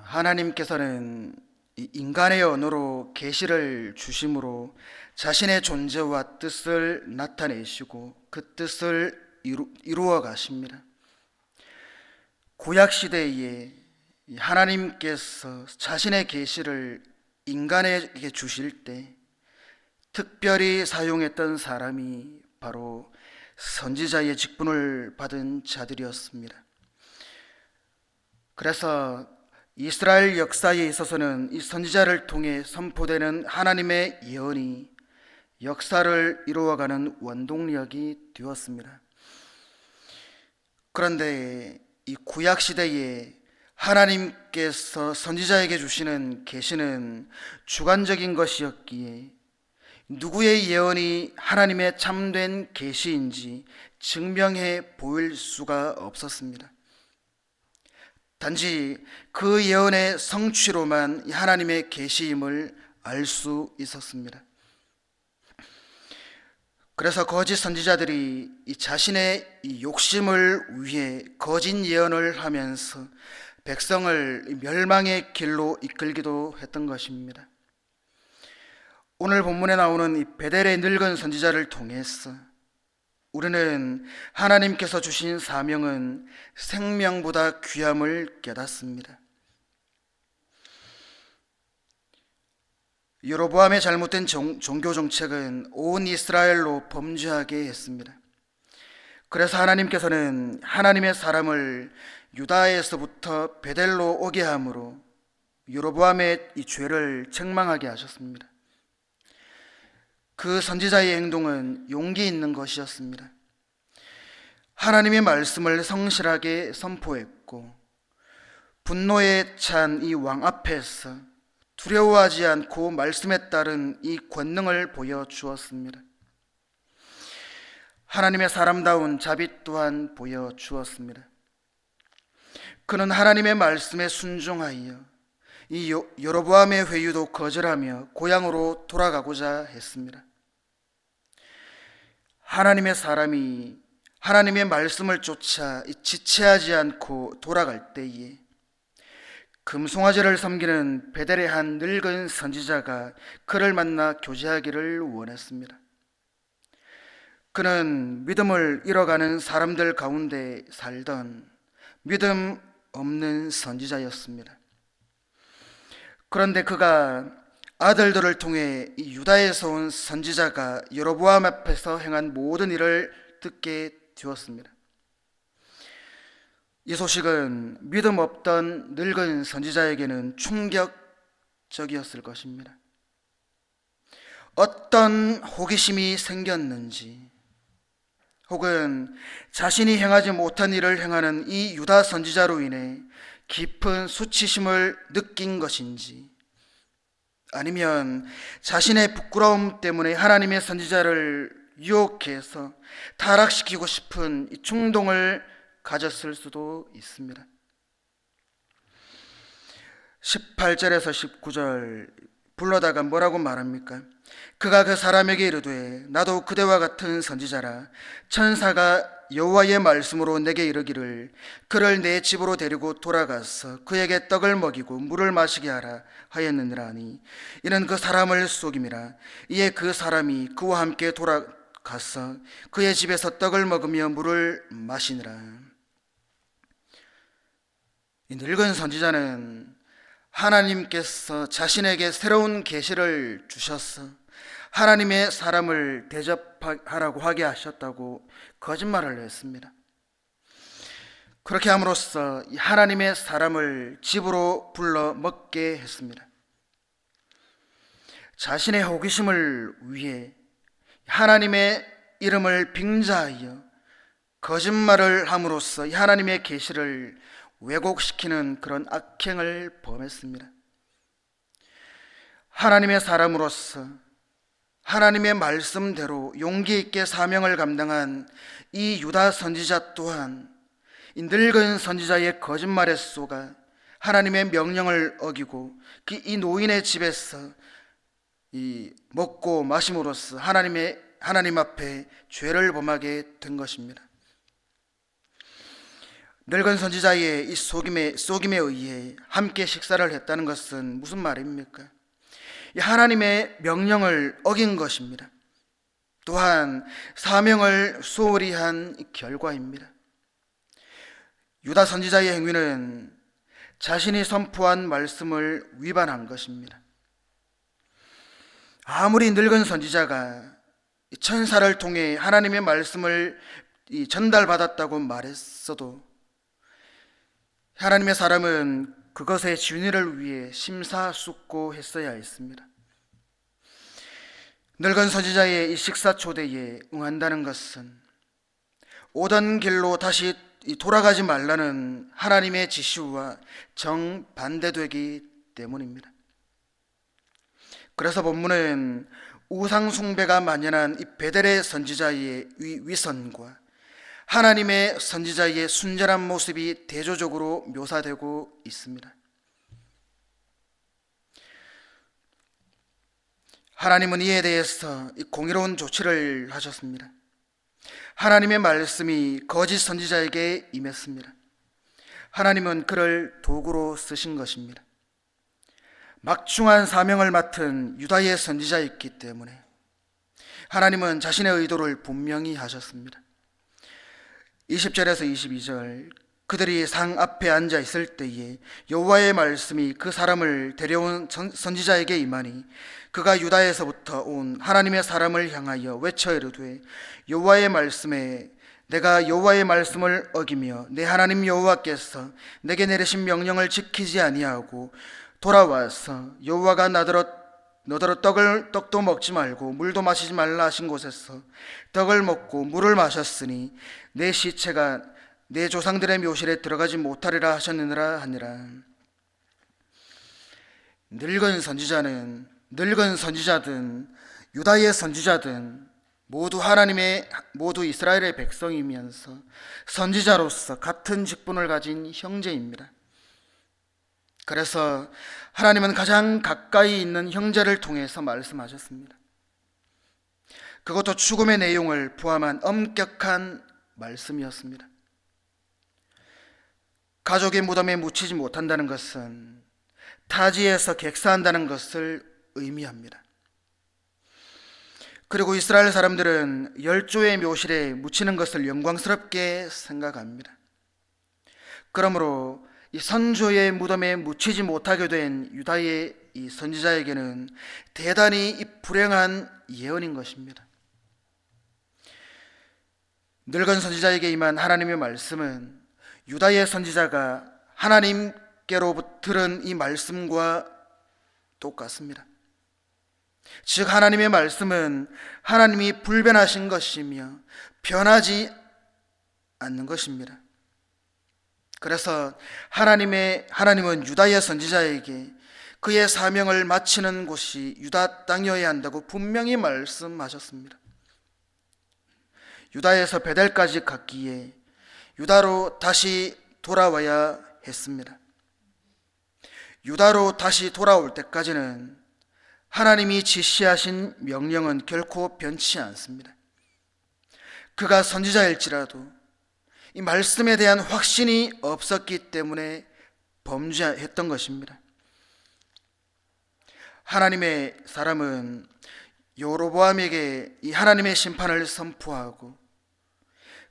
하나님께서는 이 인간의 언어로 계시를 주심으로 자신의 존재와 뜻을 나타내시고 그 뜻을 이루어 가십니다. 구약 시대에 하나님께서 자신의 계시를 인간에게 주실 때 특별히 사용했던 사람이 바로 선지자의 직분을 받은 자들이었습니다. 그래서 이스라엘 역사에 있어서는 이 선지자를 통해 선포되는 하나님의 예언이 역사를 이루어가는 원동력이 되었습니다. 그런데 이 구약 시대에 하나님께서 선지자에게 주시는 계시는 주관적인 것이었기에 누구의 예언이 하나님의 참된 계시인지 증명해 보일 수가 없었습니다. 단지 그 예언의 성취로만 하나님의 계시임을 알 수 있었습니다. 그래서 거짓 선지자들이 자신의 욕심을 위해 거짓 예언을 하면서 백성을 멸망의 길로 이끌기도 했던 것입니다. 오늘 본문에 나오는 이 베델의 늙은 선지자를 통해서 우리는 하나님께서 주신 사명은 생명보다 귀함을 깨닫습니다. 여로보암의 잘못된 종교 정책은 온 이스라엘로 범죄하게 했습니다. 그래서 하나님께서는 하나님의 사람을 유다에서부터 베델로 오게 함으로 여로보암의 이 죄를 책망하게 하셨습니다. 그 선지자의 행동은 용기 있는 것이었습니다. 하나님의 말씀을 성실하게 선포했고 분노에 찬 이 왕 앞에서 두려워하지 않고 말씀에 따른 이 권능을 보여주었습니다. 하나님의 사람다운 자비 또한 보여주었습니다. 그는 하나님의 말씀에 순종하여 이 여로보암의 회유도 거절하며 고향으로 돌아가고자 했습니다. 하나님의 사람이 하나님의 말씀을 쫓아 지체하지 않고 돌아갈 때에 금송아지를 섬기는 베델의 한 늙은 선지자가 그를 만나 교제하기를 원했습니다. 그는 믿음을 잃어가는 사람들 가운데 살던 믿음 없는 선지자였습니다. 그런데 그가 아들들을 통해 이 유다에서 온 선지자가 여로보암 앞에서 행한 모든 일을 듣게 되었습니다. 이 소식은 믿음 없던 늙은 선지자에게는 충격적이었을 것입니다. 어떤 호기심이 생겼는지 혹은 자신이 행하지 못한 일을 행하는 이 유다 선지자로 인해 깊은 수치심을 느낀 것인지 아니면 자신의 부끄러움 때문에 하나님의 선지자를 유혹해서 타락시키고 싶은 이 충동을 가졌을 수도 있습니다. 18절에서 19절 불러다가 뭐라고 말합니까? 그가 그 사람에게 이르되 나도 그대와 같은 선지자라. 천사가 여호와의 말씀으로 내게 이르기를 그를 내 집으로 데리고 돌아가서 그에게 떡을 먹이고 물을 마시게 하라 하였느니라 하니 이는 그 사람을 속임이라. 이에 그 사람이 그와 함께 돌아가서 그의 집에서 떡을 먹으며 물을 마시니라. 이 늙은 선지자는 하나님께서 자신에게 새로운 계시를 주셔서 하나님의 사람을 대접하라고 하게 하셨다고 거짓말을 했습니다. 그렇게 함으로써 하나님의 사람을 집으로 불러 먹게 했습니다. 자신의 호기심을 위해 하나님의 이름을 빙자하여 거짓말을 함으로써 하나님의 계시를 왜곡시키는 그런 악행을 범했습니다. 하나님의 사람으로서 하나님의 말씀대로 용기 있게 사명을 감당한 이 유다 선지자 또한 이 늙은 선지자의 거짓말에 속아 하나님의 명령을 어기고 이 노인의 집에서 이 먹고 마심으로써 하나님 앞에 죄를 범하게 된 것입니다. 늙은 선지자의 이 속임에 의해 함께 식사를 했다는 것은 무슨 말입니까? 이 하나님의 명령을 어긴 것입니다. 또한 사명을 소홀히 한 결과입니다. 유다 선지자의 행위는 자신이 선포한 말씀을 위반한 것입니다. 아무리 늙은 선지자가 천사를 통해 하나님의 말씀을 전달받았다고 말했어도 하나님의 사람은 그것의 진위를 위해 심사숙고했어야 했습니다. 늙은 선지자의 이 식사 초대에 응한다는 것은 오던 길로 다시 돌아가지 말라는 하나님의 지시와 정반대되기 때문입니다. 그래서 본문은 우상 숭배가 만연한 이 베델의 선지자의 위선과 하나님의 선지자의 순전한 모습이 대조적으로 묘사되고 있습니다. 하나님은 이에 대해서 공의로운 조치를 하셨습니다. 하나님의 말씀이 거짓 선지자에게 임했습니다. 하나님은 그를 도구로 쓰신 것입니다. 막중한 사명을 맡은 유다의 선지자였기 때문에 하나님은 자신의 의도를 분명히 하셨습니다. 20절에서 22절, 그들이 상 앞에 앉아 있을 때에 여호와의 말씀이 그 사람을 데려온 선지자에게 임하니 그가 유다에서부터 온 하나님의 사람을 향하여 외쳐 이르되 여호와의 말씀에 내가 여호와의 말씀을 어기며 내 하나님 여호와께서 내게 내리신 명령을 지키지 아니하고 돌아와서 여호와가 너더러 떡도 먹지 말고 물도 마시지 말라 하신 곳에서 떡을 먹고 물을 마셨으니 내 시체가 내 조상들의 묘실에 들어가지 못하리라 하셨느니라 하니라. 늙은 선지자든 유다의 선지자든 모두 이스라엘의 백성이면서 선지자로서 같은 직분을 가진 형제입니다. 그래서 하나님은 가장 가까이 있는 형제를 통해서 말씀하셨습니다. 그것도 죽음의 내용을 포함한 엄격한 말씀이었습니다. 가족의 무덤에 묻히지 못한다는 것은 타지에서 객사한다는 것을 의미합니다. 그리고 이스라엘 사람들은 열조의 묘실에 묻히는 것을 영광스럽게 생각합니다. 그러므로 이 선조의 무덤에 묻히지 못하게 된 유다의 이 선지자에게는 대단히 불행한 예언인 것입니다. 늙은 선지자에게 임한 하나님의 말씀은 유다의 선지자가 하나님께로부터 들은 이 말씀과 똑같습니다. 즉 하나님의 말씀은 하나님이 불변하신 것이며 변하지 않는 것입니다. 그래서 하나님은 유다의 선지자에게 그의 사명을 마치는 곳이 유다 땅이어야 한다고 분명히 말씀하셨습니다. 유다에서 베델까지 갔기에 유다로 다시 돌아와야 했습니다. 유다로 다시 돌아올 때까지는 하나님이 지시하신 명령은 결코 변치 않습니다. 그가 선지자일지라도 이 말씀에 대한 확신이 없었기 때문에 범죄했던 것입니다. 하나님의 사람은 여로보암에게 이 하나님의 심판을 선포하고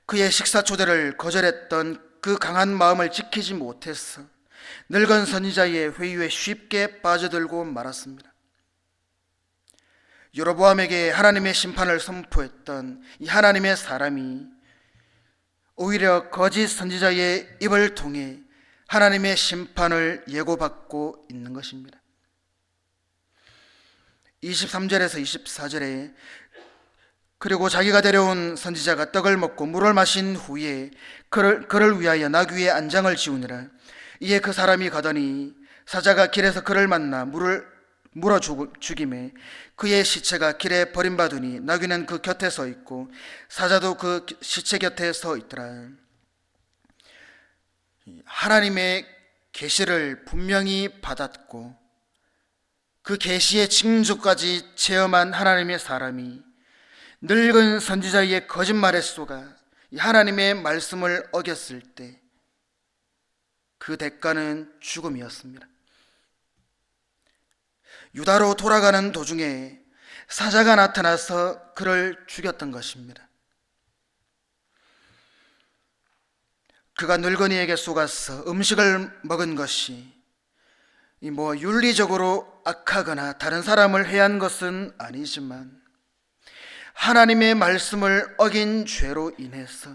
그의 식사 초대를 거절했던 그 강한 마음을 지키지 못해서 늙은 선지자의 회유에 쉽게 빠져들고 말았습니다. 여로보암에게 하나님의 심판을 선포했던 이 하나님의 사람이 오히려 거짓 선지자의 입을 통해 하나님의 심판을 예고받고 있는 것입니다. 23절에서 24절에 그리고 자기가 데려온 선지자가 떡을 먹고 물을 마신 후에 그를 위하여 나귀 위에 안장을 지우니라. 이에 그 사람이 가더니 사자가 길에서 그를 만나 물어 죽임에 그의 시체가 길에 버림받으니 나귀는 그 곁에 서 있고 사자도 그 시체 곁에 서 있더라. 하나님의 계시를 분명히 받았고 그 계시의 징조까지 체험한 하나님의 사람이 늙은 선지자의 거짓말에 속아 하나님의 말씀을 어겼을 때 그 대가는 죽음이었습니다. 유다로 돌아가는 도중에 사자가 나타나서 그를 죽였던 것입니다. 그가 늙은이에게 속아서 음식을 먹은 것이 윤리적으로 악하거나 다른 사람을 해한 것은 아니지만 하나님의 말씀을 어긴 죄로 인해서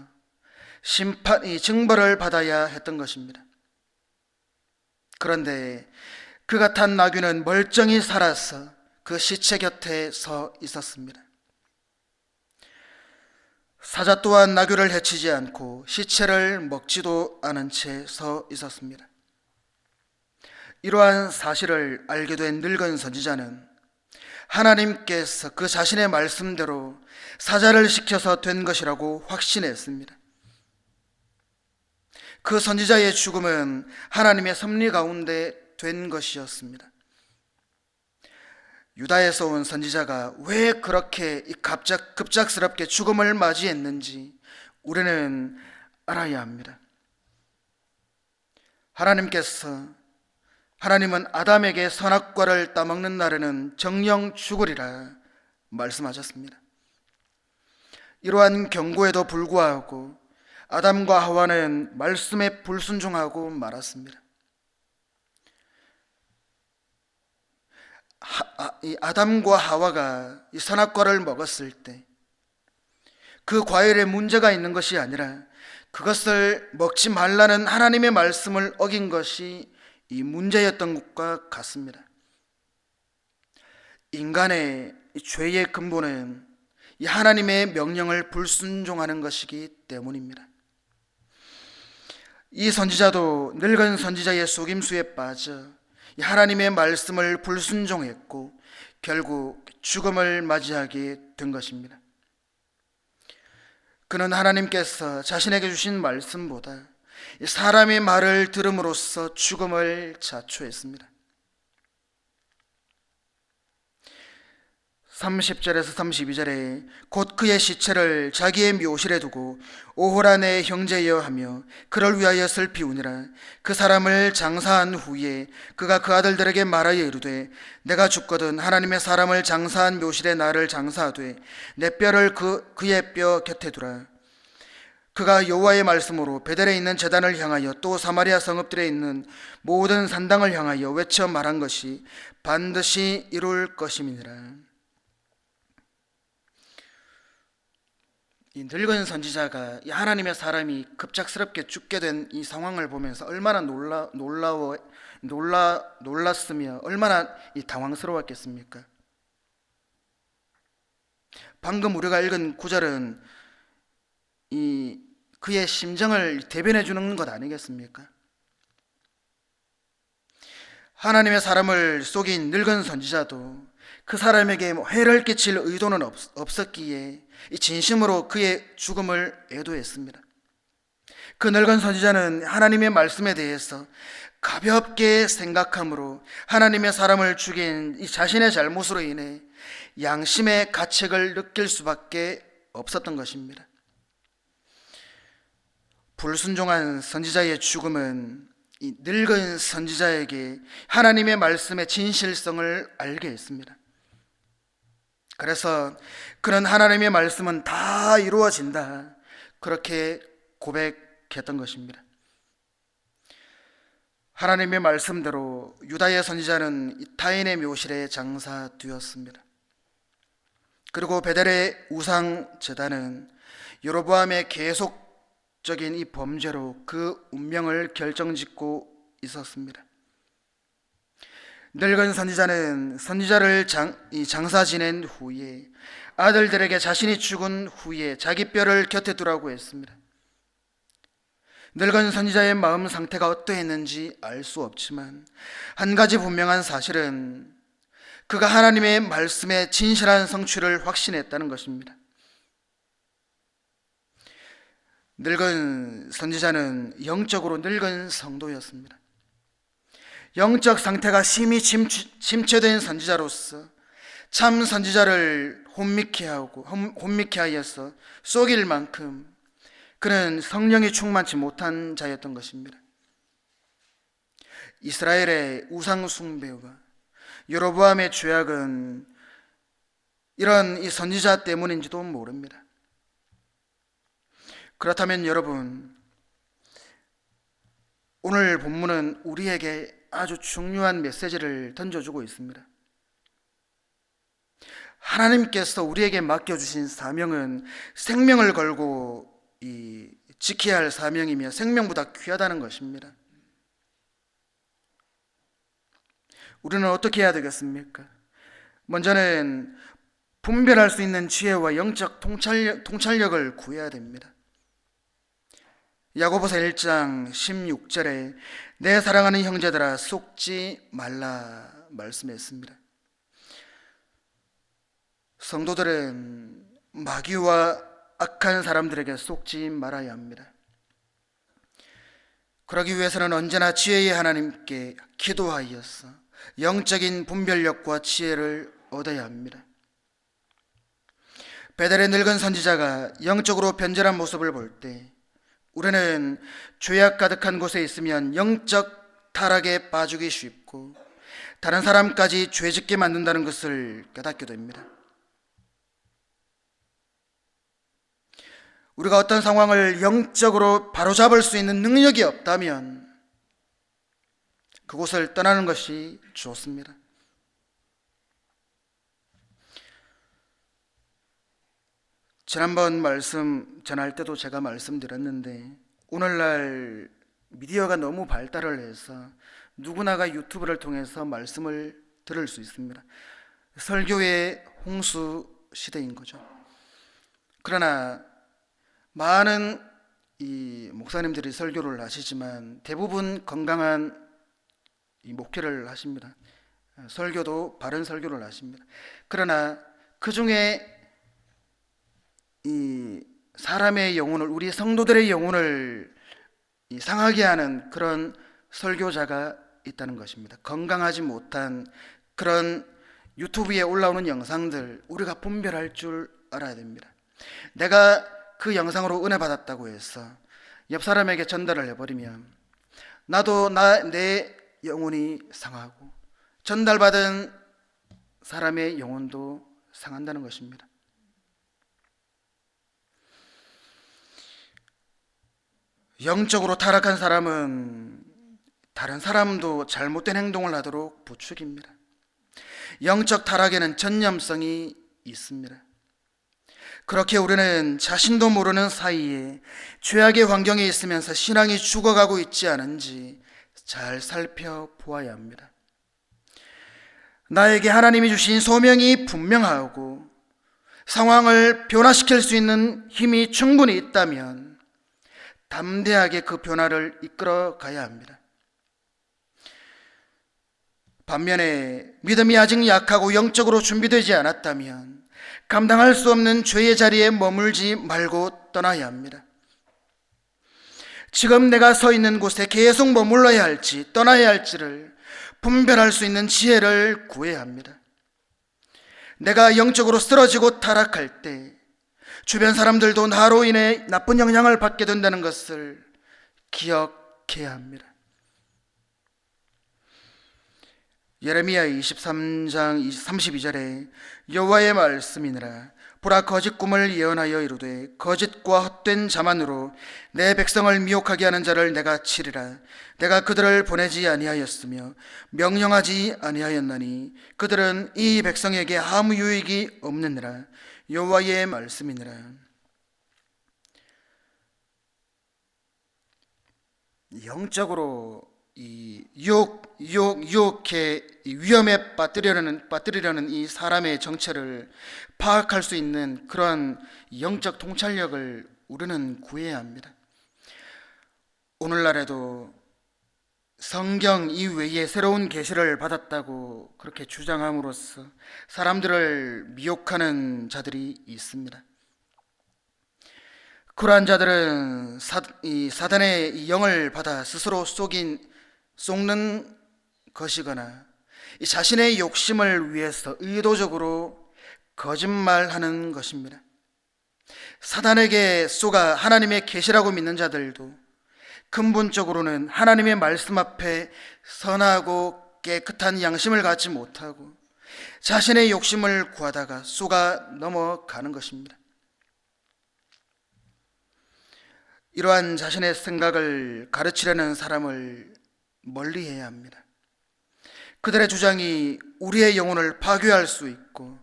징벌을 받아야 했던 것입니다. 그런데 그가 탄 나귀는 멀쩡히 살아서 그 시체 곁에 서 있었습니다. 사자 또한 나귀를 해치지 않고 시체를 먹지도 않은 채 서 있었습니다. 이러한 사실을 알게 된 늙은 선지자는 하나님께서 그 자신의 말씀대로 사자를 시켜서 된 것이라고 확신했습니다. 그 선지자의 죽음은 하나님의 섭리 가운데 된 것이었습니다. 유다에서 온 선지자가 왜 그렇게 급작스럽게 죽음을 맞이했는지 우리는 알아야 합니다. 하나님은 아담에게 선악과를 따먹는 날에는 정령 죽으리라 말씀하셨습니다. 이러한 경고에도 불구하고 아담과 하와는 말씀에 불순종하고 말았습니다. 아담과 하와가 이 선악과를 먹었을 때 그 과일에 문제가 있는 것이 아니라 그것을 먹지 말라는 하나님의 말씀을 어긴 것이 이 문제였던 것과 같습니다. 인간의 죄의 근본은 이 하나님의 명령을 불순종하는 것이기 때문입니다. 이 선지자도 늙은 선지자의 속임수에 빠져 하나님의 말씀을 불순종했고 결국 죽음을 맞이하게 된 것입니다. 그는 하나님께서 자신에게 주신 말씀보다 사람의 말을 들음으로써 죽음을 자초했습니다. 30절에서 32절에 곧 그의 시체를 자기의 묘실에 두고 오호라 내 형제여 하며 그를 위하여 슬피우니라. 그 사람을 장사한 후에 그가 그 아들들에게 말하여 이르되 내가 죽거든 하나님의 사람을 장사한 묘실에 나를 장사하되 내 뼈를 그의 뼈 곁에 두라. 그가 여호와의 말씀으로 베델에 있는 제단을 향하여 또 사마리아 성읍들에 있는 모든 산당을 향하여 외쳐 말한 것이 반드시 이룰 것임이니라. 이 늙은 선지자가 이 하나님의 사람이 급작스럽게 죽게 된 이 상황을 보면서 얼마나 놀랐으며 얼마나 이 당황스러웠겠습니까? 방금 우리가 읽은 구절은 그의 심정을 대변해 주는 것 아니겠습니까? 하나님의 사람을 속인 늙은 선지자도 그 사람에게 해를 끼칠 의도는 없었기에 진심으로 그의 죽음을 애도했습니다. 그 늙은 선지자는 하나님의 말씀에 대해서 가볍게 생각함으로 하나님의 사람을 죽인 이 자신의 잘못으로 인해 양심의 가책을 느낄 수밖에 없었던 것입니다. 불순종한 선지자의 죽음은 이 늙은 선지자에게 하나님의 말씀의 진실성을 알게 했습니다. 그래서 그는 하나님의 말씀은 다 이루어진다 그렇게 고백했던 것입니다. 하나님의 말씀대로 유다의 선지자는 타인의 묘실에 장사되었습니다. 그리고 베델의 우상 제단은 여로보암의 계속적인 이 범죄로 그 운명을 결정짓고 있었습니다. 늙은 선지자는 선지자를 장사 지낸 후에 아들들에게 자신이 죽은 후에 자기 뼈를 곁에 두라고 했습니다. 늙은 선지자의 마음 상태가 어떠했는지 알 수 없지만 한 가지 분명한 사실은 그가 하나님의 말씀의 진실한 성취를 확신했다는 것입니다. 늙은 선지자는 영적으로 늙은 성도였습니다. 영적 상태가 심히 침체된 선지자로서 참 선지자를 혼미케 하여서 속일 만큼 그는 성령이 충만치 못한 자였던 것입니다. 이스라엘의 우상 숭배와 여로보암의 죄악은 이런 이 선지자 때문인지도 모릅니다. 그렇다면 여러분, 오늘 본문은 우리에게 아주 중요한 메시지를 던져주고 있습니다. 하나님께서 우리에게 맡겨주신 사명은 생명을 걸고 지켜야 할 사명이며 생명보다 귀하다는 것입니다. 우리는 어떻게 해야 되겠습니까? 먼저는 분별할 수 있는 지혜와 영적 통찰력을 구해야 됩니다. 야고보서 1장 16절에 내 사랑하는 형제들아 속지 말라 말씀했습니다. 성도들은 마귀와 악한 사람들에게 속지 말아야 합니다. 그러기 위해서는 언제나 지혜의 하나님께 기도하여서 영적인 분별력과 지혜를 얻어야 합니다. 베델의 늙은 선지자가 영적으로 변절한 모습을 볼 때 우리는 죄악 가득한 곳에 있으면 영적 타락에 빠지기 쉽고 다른 사람까지 죄짓게 만든다는 것을 깨닫게 됩니다. 우리가 어떤 상황을 영적으로 바로잡을 수 있는 능력이 없다면 그곳을 떠나는 것이 좋습니다. 지난번 말씀 전할 때도 제가 말씀드렸는데 오늘날 미디어가 너무 발달을 해서 누구나가 유튜브를 통해서 말씀을 들을 수 있습니다. 설교의 홍수 시대인 거죠. 그러나 많은 이 목사님들이 설교를 하시지만 대부분 건강한 이 목회를 하십니다. 설교도 바른 설교를 하십니다. 그러나 그 중에 이 사람의 영혼을, 우리 성도들의 영혼을 상하게 하는 그런 설교자가 있다는 것입니다. 건강하지 못한 그런 유튜브에 올라오는 영상들 우리가 분별할 줄 알아야 됩니다. 내가 그 영상으로 은혜 받았다고 해서 옆 사람에게 전달을 해버리면 나도 내 영혼이 상하고 전달받은 사람의 영혼도 상한다는 것입니다. 영적으로 타락한 사람은 다른 사람도 잘못된 행동을 하도록 부추깁니다. 영적 타락에는 전념성이 있습니다. 그렇게 우리는 자신도 모르는 사이에 죄악의 환경에 있으면서 신앙이 죽어가고 있지 않은지 잘 살펴보아야 합니다. 나에게 하나님이 주신 소명이 분명하고 상황을 변화시킬 수 있는 힘이 충분히 있다면 담대하게 그 변화를 이끌어 가야 합니다. 반면에 믿음이 아직 약하고 영적으로 준비되지 않았다면 감당할 수 없는 죄의 자리에 머물지 말고 떠나야 합니다. 지금 내가 서 있는 곳에 계속 머물러야 할지 떠나야 할지를 분별할 수 있는 지혜를 구해야 합니다. 내가 영적으로 쓰러지고 타락할 때 주변 사람들도 나로 인해 나쁜 영향을 받게 된다는 것을 기억해야 합니다. 예레미야 23장 32절에 여호와의 말씀이니라 보라 거짓 꿈을 예언하여 이르되 거짓과 헛된 자만으로 내 백성을 미혹하게 하는 자를 내가 치리라. 내가 그들을 보내지 아니하였으며 명령하지 아니하였나니 그들은 이 백성에게 아무 유익이 없느니라. 여호와의 말씀이니라. 영적으로 이 유혹의 위험에 빠뜨리려는 이 사람의 정체를 파악할 수 있는 그런 영적 통찰력을 우리는 구해야 합니다. 오늘날에도 성경 이외에 새로운 계시를 받았다고 그렇게 주장함으로써 사람들을 미혹하는 자들이 있습니다. 그러한 자들은 사단의 영을 받아 스스로 속는 것이거나 자신의 욕심을 위해서 의도적으로 거짓말하는 것입니다. 사단에게 속아 하나님의 계시라고 믿는 자들도 근본적으로는 하나님의 말씀 앞에 선하고 깨끗한 양심을 갖지 못하고 자신의 욕심을 구하다가 쏘가 넘어가는 것입니다. 이러한 자신의 생각을 가르치려는 사람을 멀리해야 합니다. 그들의 주장이 우리의 영혼을 파괴할 수 있고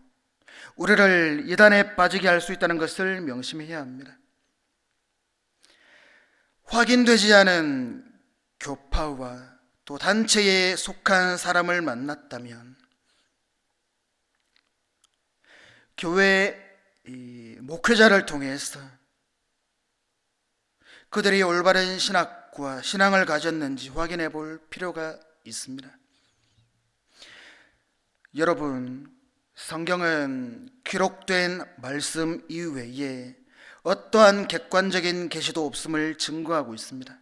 우리를 이단에 빠지게 할 수 있다는 것을 명심해야 합니다. 확인되지 않은 교파와 또 단체에 속한 사람을 만났다면 교회 목회자를 통해서 그들이 올바른 신학과 신앙을 가졌는지 확인해 볼 필요가 있습니다. 여러분, 성경은 기록된 말씀 이외에 어떠한 객관적인 계시도 없음을 증거하고 있습니다.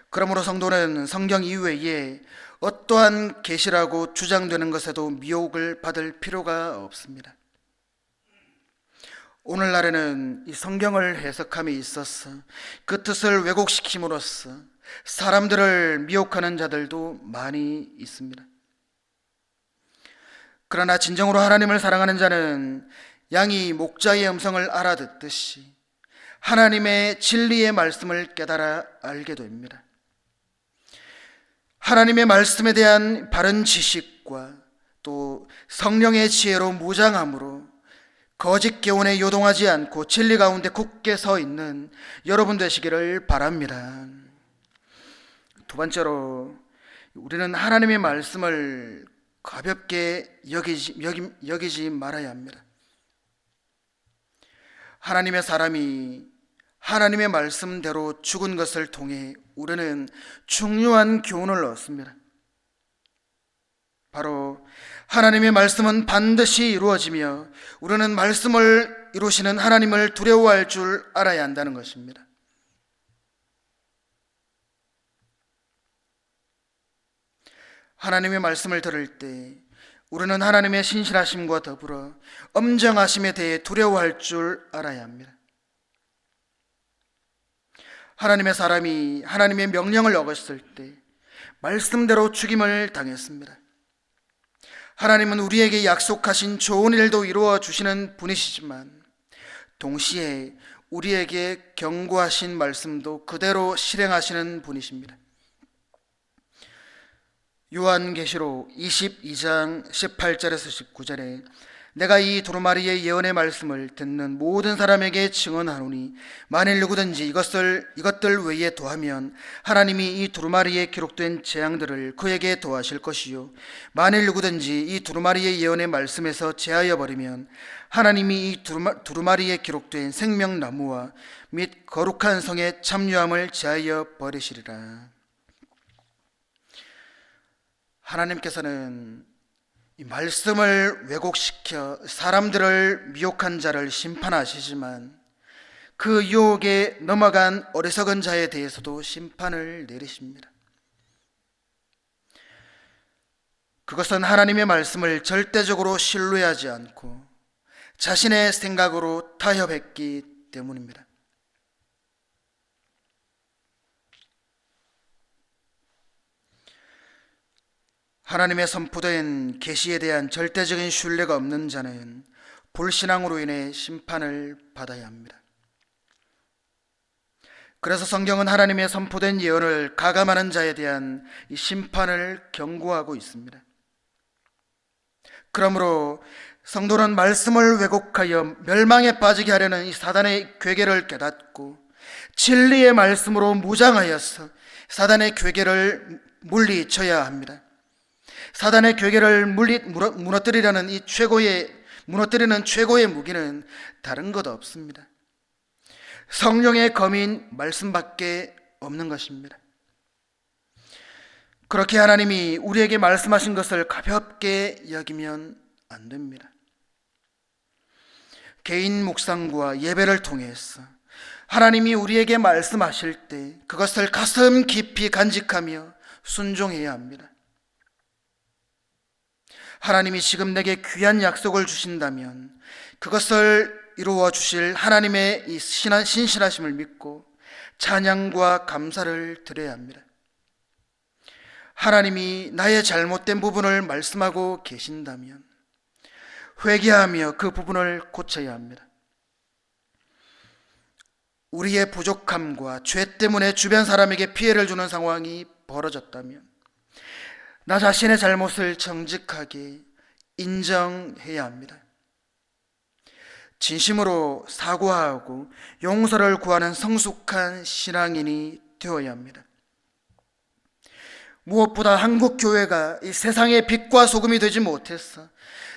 그러므로 성도는 성경 이외에 어떠한 계시라고 주장되는 것에도 미혹을 받을 필요가 없습니다. 오늘날에는 이 성경을 해석함에 있어서 그 뜻을 왜곡시킴으로써 사람들을 미혹하는 자들도 많이 있습니다. 그러나 진정으로 하나님을 사랑하는 자는 양이 목자의 음성을 알아듣듯이 하나님의 진리의 말씀을 깨달아 알게 됩니다. 하나님의 말씀에 대한 바른 지식과 또 성령의 지혜로 무장함으로 거짓 교훈에 요동하지 않고 진리 가운데 굳게 서 있는 여러분 되시기를 바랍니다. 두 번째로, 우리는 하나님의 말씀을 가볍게 여기지 말아야 합니다. 하나님의 사람이 하나님의 말씀대로 죽은 것을 통해 우리는 중요한 교훈을 얻습니다. 바로 하나님의 말씀은 반드시 이루어지며 우리는 말씀을 이루시는 하나님을 두려워할 줄 알아야 한다는 것입니다. 하나님의 말씀을 들을 때 우리는 하나님의 신실하심과 더불어 엄정하심에 대해 두려워할 줄 알아야 합니다. 하나님의 사람이 하나님의 명령을 어겼을 때 말씀대로 죽임을 당했습니다. 하나님은 우리에게 약속하신 좋은 일도 이루어 주시는 분이시지만 동시에 우리에게 경고하신 말씀도 그대로 실행하시는 분이십니다. 요한계시록 22장 18절에서 19절에 내가 이 두루마리의 예언의 말씀을 듣는 모든 사람에게 증언하노니 만일 누구든지 이것들 외에 더하면 하나님이 이 두루마리에 기록된 재앙들을 그에게 더하실 것이요 만일 누구든지 이 두루마리의 예언의 말씀에서 제하여 버리면 하나님이 이 두루마리에 기록된 생명나무와 및 거룩한 성의 참여함을 제하여 버리시리라. 하나님께서는 이 말씀을 왜곡시켜 사람들을 미혹한 자를 심판하시지만 그 유혹에 넘어간 어리석은 자에 대해서도 심판을 내리십니다. 그것은 하나님의 말씀을 절대적으로 신뢰하지 않고 자신의 생각으로 타협했기 때문입니다. 하나님의 선포된 계시에 대한 절대적인 신뢰가 없는 자는 불신앙으로 인해 심판을 받아야 합니다. 그래서 성경은 하나님의 선포된 예언을 가감하는 자에 대한 이 심판을 경고하고 있습니다. 그러므로 성도는 말씀을 왜곡하여 멸망에 빠지게 하려는 이 사단의 괴계를 깨닫고 진리의 말씀으로 무장하여서 사단의 괴계를 물리쳐야 합니다. 사단의 괴계를 무너뜨리려는 무너뜨리는 최고의 무기는 다른 것 없습니다. 성령의 검인 말씀밖에 없는 것입니다. 그렇게 하나님이 우리에게 말씀하신 것을 가볍게 여기면 안 됩니다. 개인 묵상과 예배를 통해서 하나님이 우리에게 말씀하실 때 그것을 가슴 깊이 간직하며 순종해야 합니다. 하나님이 지금 내게 귀한 약속을 주신다면 그것을 이루어 주실 하나님의 이 신실하심을 믿고 찬양과 감사를 드려야 합니다. 하나님이 나의 잘못된 부분을 말씀하고 계신다면 회개하며 그 부분을 고쳐야 합니다. 우리의 부족함과 죄 때문에 주변 사람에게 피해를 주는 상황이 벌어졌다면 나 자신의 잘못을 정직하게 인정해야 합니다. 진심으로 사과하고 용서를 구하는 성숙한 신앙인이 되어야 합니다. 무엇보다 한국 교회가 이 세상의 빛과 소금이 되지 못해서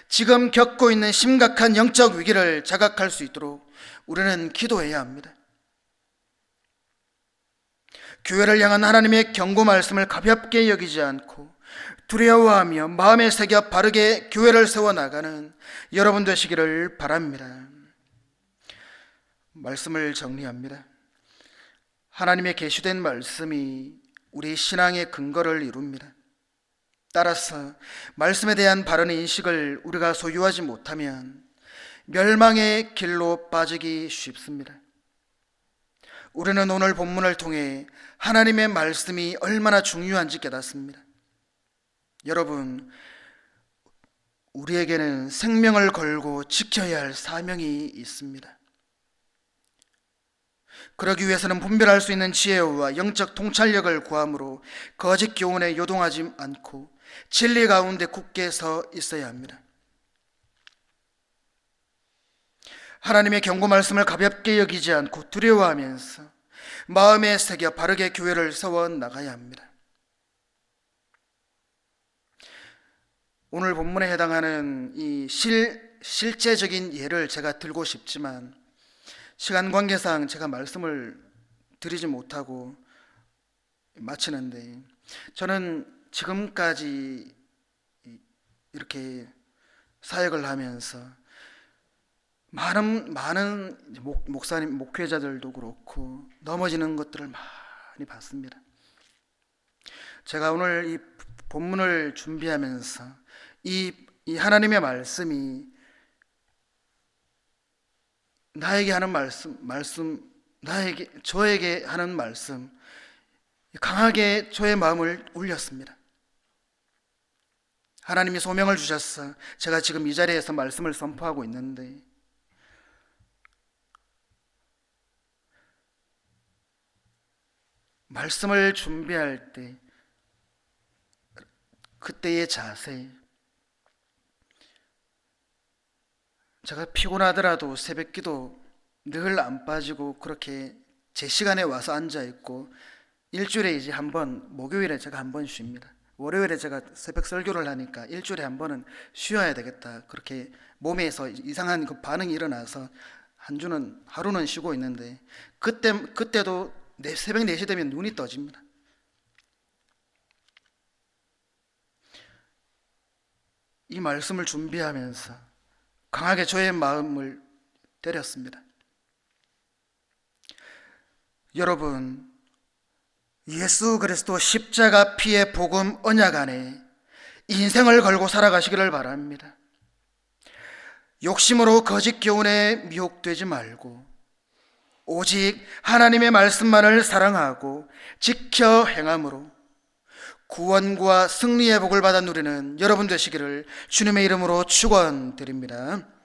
지금 겪고 있는 심각한 영적 위기를 자각할 수 있도록 우리는 기도해야 합니다. 교회를 향한 하나님의 경고 말씀을 가볍게 여기지 않고 두려워하며 마음에 새겨 바르게 교회를 세워나가는 여러분 되시기를 바랍니다. 말씀을 정리합니다. 하나님의 계시된 말씀이 우리 신앙의 근거를 이룹니다. 따라서 말씀에 대한 바른 인식을 우리가 소유하지 못하면 멸망의 길로 빠지기 쉽습니다. 우리는 오늘 본문을 통해 하나님의 말씀이 얼마나 중요한지 깨닫습니다. 여러분, 우리에게는 생명을 걸고 지켜야 할 사명이 있습니다. 그러기 위해서는 분별할 수 있는 지혜와 영적 통찰력을 구함으로 거짓 교훈에 요동하지 않고 진리 가운데 굳게 서 있어야 합니다. 하나님의 경고 말씀을 가볍게 여기지 않고 두려워하면서 마음에 새겨 바르게 교회를 세워 나가야 합니다. 오늘 본문에 해당하는 이 실제적인 예를 제가 들고 싶지만 시간 관계상 제가 말씀을 드리지 못하고 마치는데, 저는 지금까지 이렇게 사역을 하면서 많은 목사님, 목회자들도 그렇고 넘어지는 것들을 많이 봤습니다. 제가 오늘 이 본문을 준비하면서 이 하나님의 말씀이 나에게 하는 저에게 하는 말씀, 강하게 저의 마음을 울렸습니다. 하나님이 소명을 주셔서 제가 지금 이 자리에서 말씀을 선포하고 있는데, 말씀을 준비할 때 그때의 자세, 제가 피곤하더라도 새벽기도 늘 안 빠지고 그렇게 제 시간에 와서 앉아있고, 일주일에 이제 한 번, 목요일에 제가 한 번 쉽니다. 월요일에 제가 새벽 설교를 하니까 일주일에 한 번은 쉬어야 되겠다, 그렇게 몸에서 이상한 그 반응이 일어나서 하루는 쉬고 있는데, 그때도 새벽 4시 되면 눈이 떠집니다. 이 말씀을 준비하면서 강하게 저의 마음을 때렸습니다. 여러분, 예수 그리스도 십자가 피의 복음 언약 안에 인생을 걸고 살아가시기를 바랍니다. 욕심으로 거짓 교훈에 미혹되지 말고 오직 하나님의 말씀만을 사랑하고 지켜 행함으로 구원과 승리의 복을 받아 누리는 여러분 되시기를 주님의 이름으로 축원드립니다.